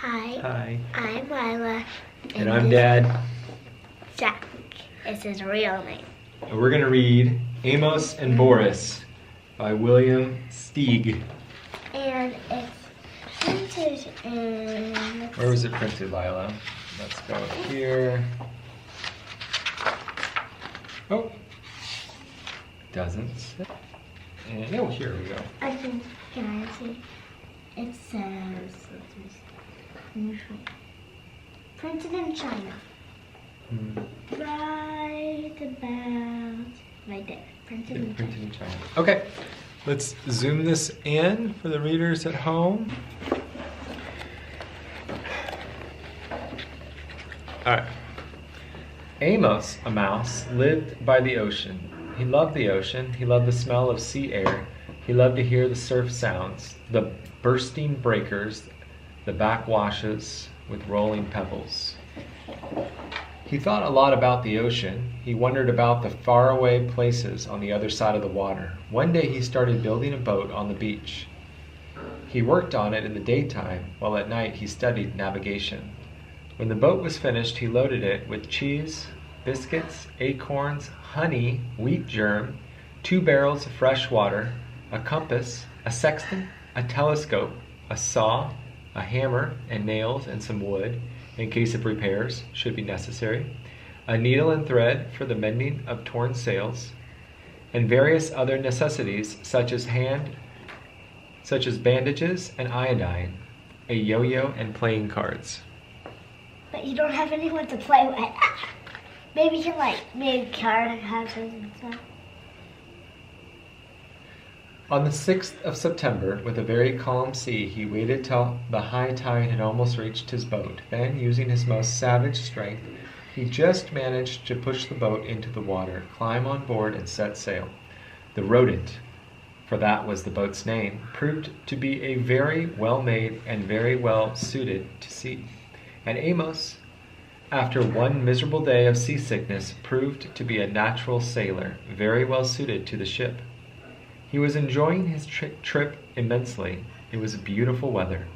Hi. Hi. I'm Lila. And I'm Dad. Jack is his real name. And we're going to read Amos and Boris by William Steig. And it's printed in... Where was it printed, Lila? Let's go here. Oh. Doesn't say. And oh, here we go. Can I see? It says... Printed in China. Right there. Printed in China. Okay, let's zoom this in for the readers at home. All right. Amos, a mouse, lived by the ocean. He loved the ocean. He loved the smell of sea air. He loved to hear the surf sounds, the bursting breakers, the backwashes with rolling pebbles. He thought a lot about the ocean. He wondered about the faraway places on the other side of the water. One day he started building a boat on the beach. He worked on it in the daytime, while at night he studied navigation. When the boat was finished, he loaded it with cheese, biscuits, acorns, honey, wheat germ, 2 barrels of fresh water, a compass, a sextant, a telescope, a saw, a hammer and nails and some wood, in case of repairs should be necessary, a needle and thread for the mending of torn sails, and various other necessities such as bandages and iodine, a yo-yo and playing cards. But you don't have anyone to play with. Maybe you can maybe card have something. On the 6th of September, with a very calm sea, he waited till the high tide had almost reached his boat. Then, using his most savage strength, he just managed to push the boat into the water, climb on board, and set sail. The Rodent, for that was the boat's name, proved to be a very well-made and very well-suited to sea. And Amos, after one miserable day of seasickness, proved to be a natural sailor, very well-suited to the ship. He was enjoying his trip immensely. It was beautiful weather.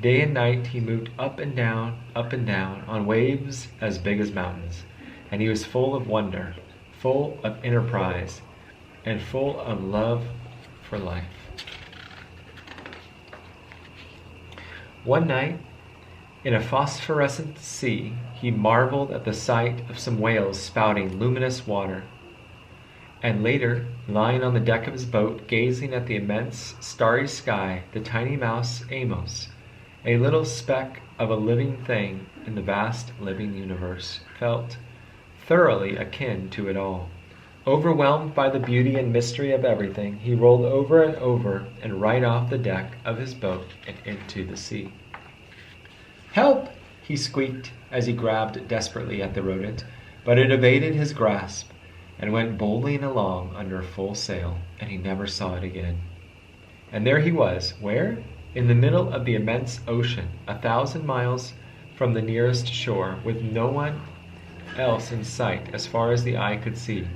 Day and night he moved up and down, on waves as big as mountains. And he was full of wonder, full of enterprise, and full of love for life. One night, in a phosphorescent sea, he marveled at the sight of some whales spouting luminous water. And later, lying on the deck of his boat, gazing at the immense starry sky, the tiny mouse Amos, a little speck of a living thing in the vast living universe, felt thoroughly akin to it all. Overwhelmed by the beauty and mystery of everything, he rolled over and right off the deck of his boat and into the sea. "Help!" he squeaked as he grabbed desperately at the rodent, but it evaded his grasp and went boldly along under full sail, and he never saw it again. And there he was, where? In the middle of the immense ocean, 1,000 miles from the nearest shore, with no one else in sight as far as the eye could see,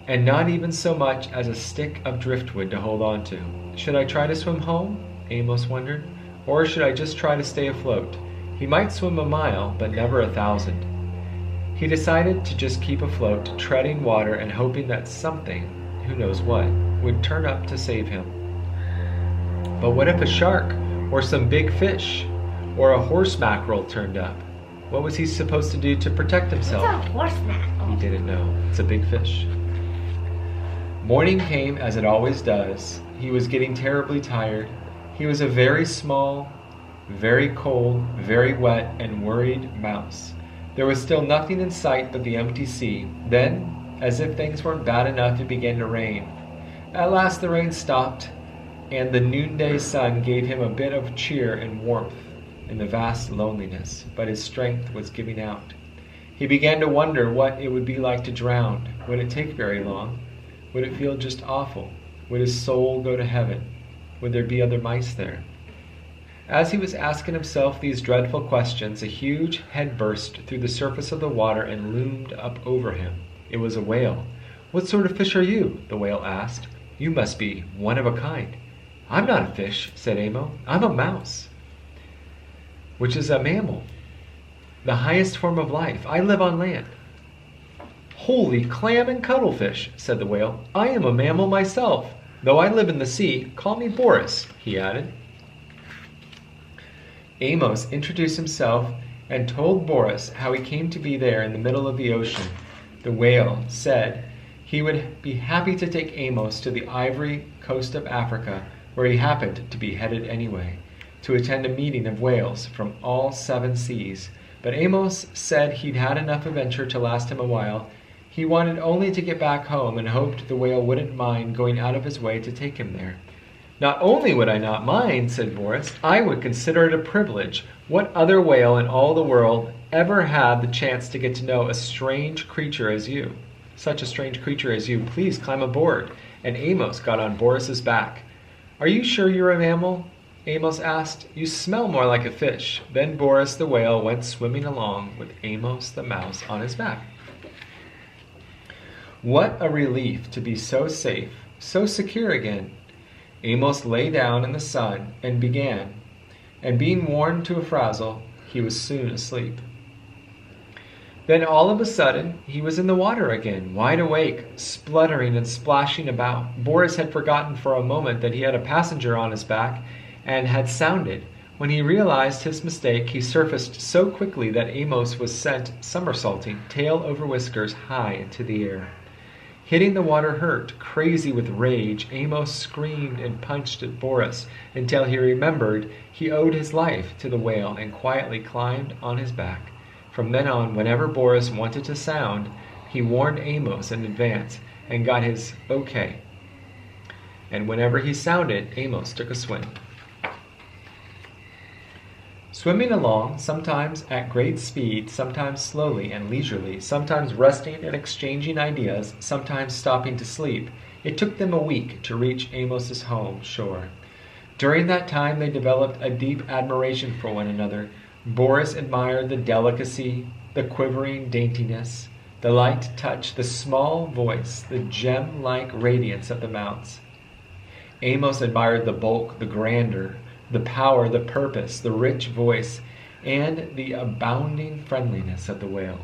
and not even so much as a stick of driftwood to hold on to. Should I try to swim home? Amos wondered. Or should I just try to stay afloat? He might swim a mile, but never 1,000. He decided to just keep afloat, treading water and hoping that something, who knows what, would turn up to save him. But what if a shark, or some big fish, or a horse mackerel turned up? What was he supposed to do to protect himself? It's a horse mackerel. He didn't know. It's a big fish. Morning came as it always does. He was getting terribly tired. He was a very small, very cold, very wet, and worried mouse. There was still nothing in sight but the empty sea. Then, as if things weren't bad enough, it began to rain. At last the rain stopped, and the noonday sun gave him a bit of cheer and warmth in the vast loneliness, but his strength was giving out. He began to wonder what it would be like to drown. Would it take very long? Would it feel just awful? Would his soul go to heaven? Would there be other mice there? As he was asking himself these dreadful questions, a huge head burst through the surface of the water and loomed up over him. It was a whale. "What sort of fish are you?" the whale asked. "You must be one of a kind." "I'm not a fish," said Amos. "I'm a mouse." which is a mammal, the highest form of life. I live on land. Holy clam and cuttlefish, said the whale. I am a mammal myself. Though I live in the sea, call me Boris, he added. Amos introduced himself and told Boris how he came to be there in the middle of the ocean. The whale said he would be happy to take Amos to the ivory coast of Africa, where he happened to be headed anyway, to attend a meeting of whales from all 7 seas. But Amos said he'd had enough adventure to last him a while. He wanted only to get back home and hoped the whale wouldn't mind going out of his way to take him there. Not only would I not mind, said Boris, I would consider it a privilege. What other whale in all the world ever had the chance to get to know a strange creature as you? Such a strange creature as you. Please climb aboard. And Amos got on Boris's back. Are you sure you're a mammal? Amos asked. You smell more like a fish. Then Boris the whale went swimming along with Amos the mouse on his back. What a relief to be so safe, so secure again. Amos lay down in the sun and being warned to a frazzle, he was soon asleep. Then all of a sudden, he was in the water again, wide awake, spluttering and splashing about. Boris had forgotten for a moment that he had a passenger on his back and had sounded. When he realized his mistake, he surfaced so quickly that Amos was sent somersaulting, tail over whiskers, high into the air. Hitting the water hurt. Crazy with rage, Amos screamed and punched at Boris until he remembered he owed his life to the whale and quietly climbed on his back. From then on, whenever Boris wanted to sound, he warned Amos in advance and got his okay. And whenever he sounded, Amos took a swim. Swimming along, sometimes at great speed, sometimes slowly and leisurely, sometimes resting and exchanging ideas, sometimes stopping to sleep, it took them a week to reach Amos's home shore. During that time, they developed a deep admiration for one another. Boris admired the delicacy, the quivering daintiness, the light touch, the small voice, the gem-like radiance of the mounts. Amos admired the bulk, the grandeur, the power, the purpose, the rich voice, and the abounding friendliness of the whale.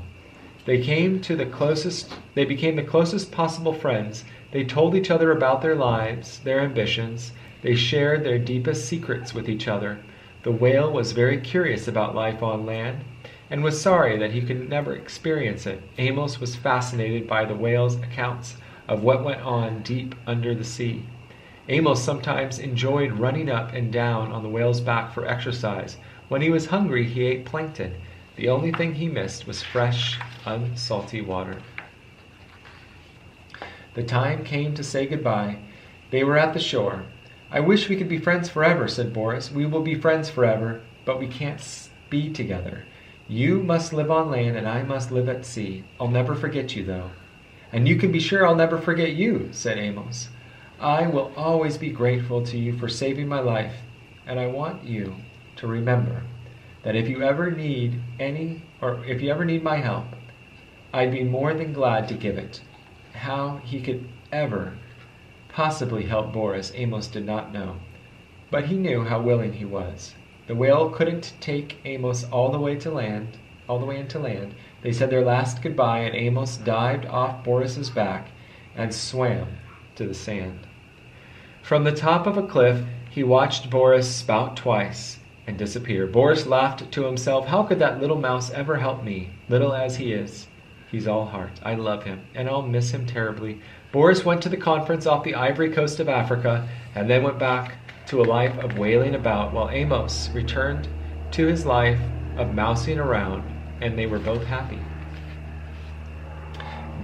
They became the closest possible friends. They told each other about their lives, their ambitions. They shared their deepest secrets with each other. The whale was very curious about life on land and was sorry that he could never experience it. Amos was fascinated by the whale's accounts of what went on deep under the sea. Amos sometimes enjoyed running up and down on the whale's back for exercise. When he was hungry, he ate plankton. The only thing he missed was fresh, unsalty water. The time came to say goodbye. They were at the shore. I wish we could be friends forever, said Boris. We will be friends forever, but we can't be together. You must live on land and I must live at sea. I'll never forget you, though. And you can be sure I'll never forget you, said Amos. I will always be grateful to you for saving my life, and I want you to remember that if you ever need my help, I'd be more than glad to give it. How he could ever possibly help Boris, Amos did not know, but he knew how willing he was. The whale couldn't take Amos all the way into land. They said their last goodbye, and Amos dived off Boris's back and swam to the sand. From the top of a cliff, he watched Boris spout twice and disappear. Boris laughed to himself. How could that little mouse ever help me, little as he is? He's all heart. I love him, and I'll miss him terribly. Boris went to the conference off the ivory coast of Africa and then went back to a life of wailing about, while Amos returned to his life of mousing around, and they were both happy.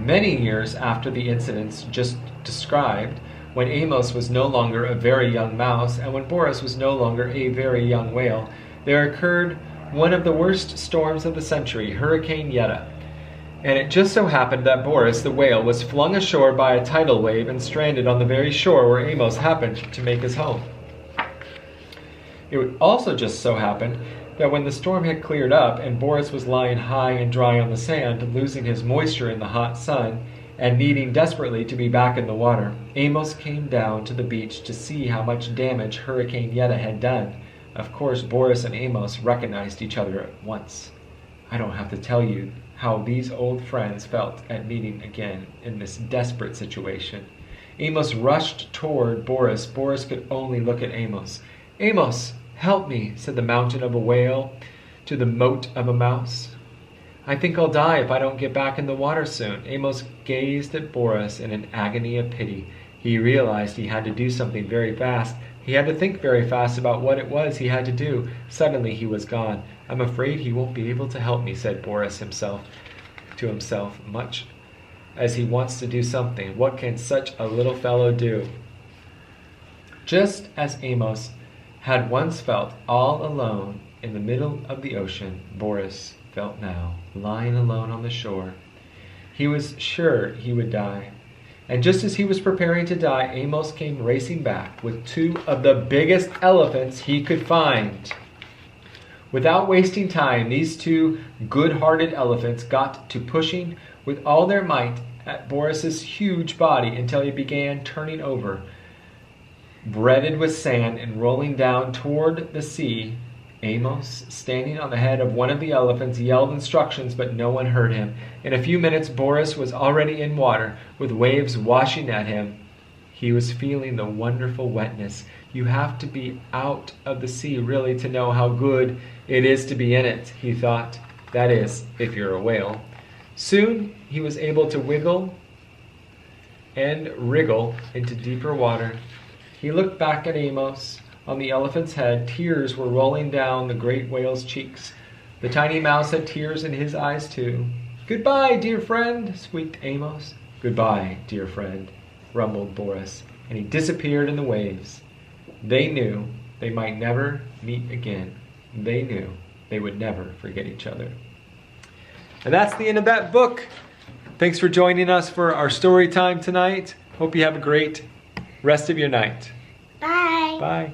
Many years after the incidents just described, when Amos was no longer a very young mouse and when Boris was no longer a very young whale, there occurred one of the worst storms of the century, Hurricane Greta. And it just so happened that Boris the whale was flung ashore by a tidal wave and stranded on the very shore where Amos happened to make his home. It would also just so happen that when the storm had cleared up and Boris was lying high and dry on the sand, losing his moisture in the hot sun, and needing desperately to be back in the water, Amos came down to the beach to see how much damage Hurricane Greta had done. Of course, Boris and Amos recognized each other at once. I don't have to tell you how these old friends felt at meeting again in this desperate situation. Amos rushed toward Boris. Boris could only look at Amos. "Amos, help me," said the mountain of a whale to the mote of a mouse. "I think I'll die if I don't get back in the water soon." Amos gazed at Boris in an agony of pity. He realized he had to do something very fast. He had to think very fast about what it was he had to do. Suddenly he was gone. "I'm afraid he won't be able to help me," said Boris to himself, much as he wants to do something. What can such a little fellow do? Just as Amos had once felt all alone in the middle of the ocean, Boris felt now, lying alone on the shore. He was sure he would die. And just as he was preparing to die, Amos came racing back with 2 of the biggest elephants he could find. Without wasting time, these 2 good-hearted elephants got to pushing with all their might at Boris's huge body until he began turning over, breaded with sand and rolling down toward the sea. Amos, standing on the head of one of the elephants, yelled instructions, but no one heard him. In a few minutes, Boris was already in water, with waves washing at him. He was feeling the wonderful wetness. You have to be out of the sea, really, to know how good it is to be in it, he thought. That is, if you're a whale. Soon, he was able to wiggle and wriggle into deeper water. He looked back at Amos. On the elephant's head, tears were rolling down the great whale's cheeks. The tiny mouse had tears in his eyes, too. "Goodbye, dear friend," squeaked Amos. "Goodbye, dear friend," rumbled Boris, and he disappeared in the waves. They knew they might never meet again. They knew they would never forget each other. And that's the end of that book. Thanks for joining us for our story time tonight. Hope you have a great rest of your night. Bye. Bye.